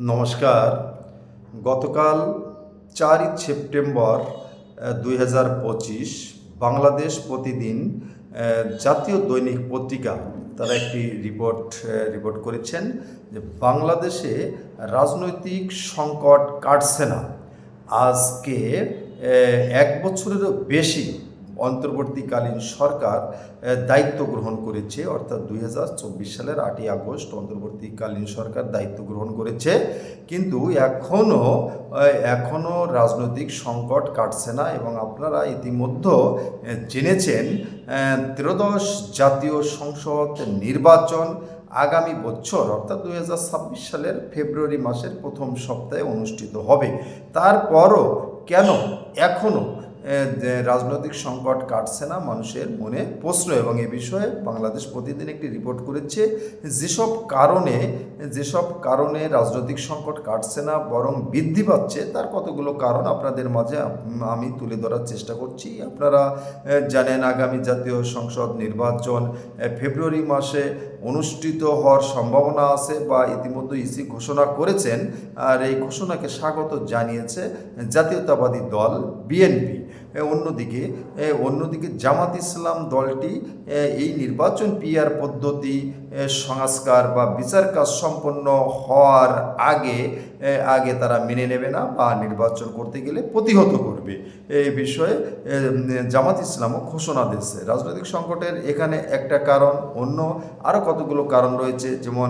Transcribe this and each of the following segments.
নমস্কার। গতকাল 4ই সেপ্টেম্বর 2025 বাংলাদেশ প্রতিদিন জাতীয় দৈনিক পত্রিকা তারা একটি রিপোর্ট করেছেন যে বাংলাদেশে রাজনৈতিক সংকট কাটছে না। আজকে 1 বছরেরও বেশি অন্তর্বর্তীকালীন সরকার দায়িত্ব গ্রহণ করেছে, অর্থাৎ 2024 সালের 8ই আগস্ট অন্তর্বর্তীকালীন সরকার দায়িত্ব গ্রহণ করেছে, কিন্তু এখনও রাজনৈতিক সংকট কাটছে না। এবং আপনারা ইতিমধ্যে জেনেছেন 13শ জাতীয় সংসদ নির্বাচন আগামী বছর অর্থাৎ 2026 সালের ফেব্রুয়ারি মাসের প্রথম সপ্তাহে অনুষ্ঠিত হবে। তারপরও কেন এখনও রাজনৈতিক সংকট কাটছে না, মানুষের মনে প্রশ্ন। এবং এ বিষয়ে বাংলাদেশ প্রতিদিন একটি রিপোর্ট করেছে যেসব কারণে রাজনৈতিক সংকট কাটছে না বরং বৃদ্ধি পাচ্ছে, তার কতগুলো কারণ আপনাদের মাঝে আমি তুলে ধরার চেষ্টা করছি। আপনারা জানেন আগামী জাতীয় সংসদ নির্বাচন ফেব্রুয়ারি মাসে অনুষ্ঠিত হওয়ার সম্ভাবনা আছে বা ইতিমধ্যে ইসি ঘোষণা করেছেন, আর এই ঘোষণাকে স্বাগত জানিয়েছে জাতীয়তাবাদী দল বিএনপি। অন্যদিকে জামাত ইসলাম দলটি এই নির্বাচন পিআর পদ্ধতি সংস্কার বা বিচার কাজ সম্পন্ন হওয়ার আগে তারা মেনে নেবে না বা নির্বাচন করতে গেলে প্রতিহত করবে। এই বিষয়ে জামাত ইসলামও ঘোষণা দিয়েছে। রাজনৈতিক সংকটের এখানে একটা কারণ, অন্য আরও কতগুলো কারণ রয়েছে, যেমন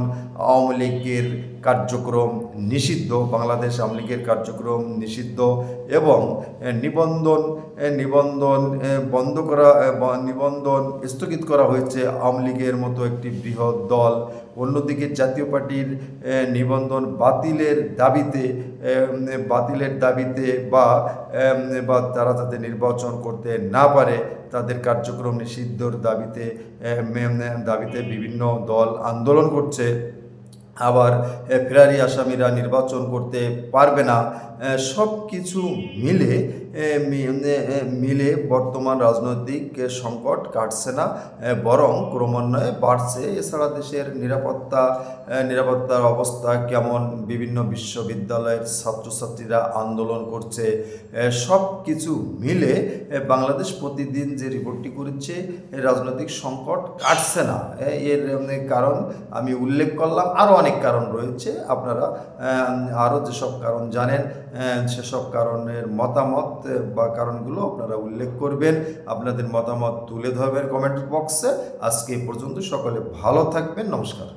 আওয়ামী লীগের কার্যক্রম নিষিদ্ধ, বাংলাদেশ আওয়ামী লীগের কার্যক্রম নিষিদ্ধ এবং নিবন্ধন স্থগিত করা হয়েছে আওয়ামী লীগের মতো একটি বৃহৎ দল। অন্যদিকে জাতীয় পার্টির নিবন্ধন বাতিলের দাবিতে বা তারা যাতে নির্বাচন করতে না পারে তাদের কার্যক্রম নিষিদ্ধর দাবিতে বিভিন্ন দল আন্দোলন করছে। আবার ফেরারি আসামিরা নির্বাচন করতে পারবে না। সব কিছু মিলে বর্তমান রাজনৈতিক সংকট কাটছে না, বরং ক্রমান্বয়ে বাড়ছে। এছাড়া দেশের নিরাপত্তার অবস্থা কেমন, বিভিন্ন বিশ্ববিদ্যালয়ের ছাত্রছাত্রীরা আন্দোলন করছে, সব কিছু মিলে বাংলাদেশ প্রতিদিন যে রিপোর্টটি করেছে রাজনৈতিক সংকট কাটছে না। এর কারণ আমি উল্লেখ করলাম, আরও অনেক কারণ রয়েছে। আপনারা আরও যেসব কারণ জানেন সেসব কারণের মতামত বা কারণগুলো আপনারা উল্লেখ করবেন, আপনাদের মতামত তুলে ধরবেন কমেন্ট বক্সে। আজকে এই পর্যন্ত, সকলে ভালো থাকবেন। নমস্কার।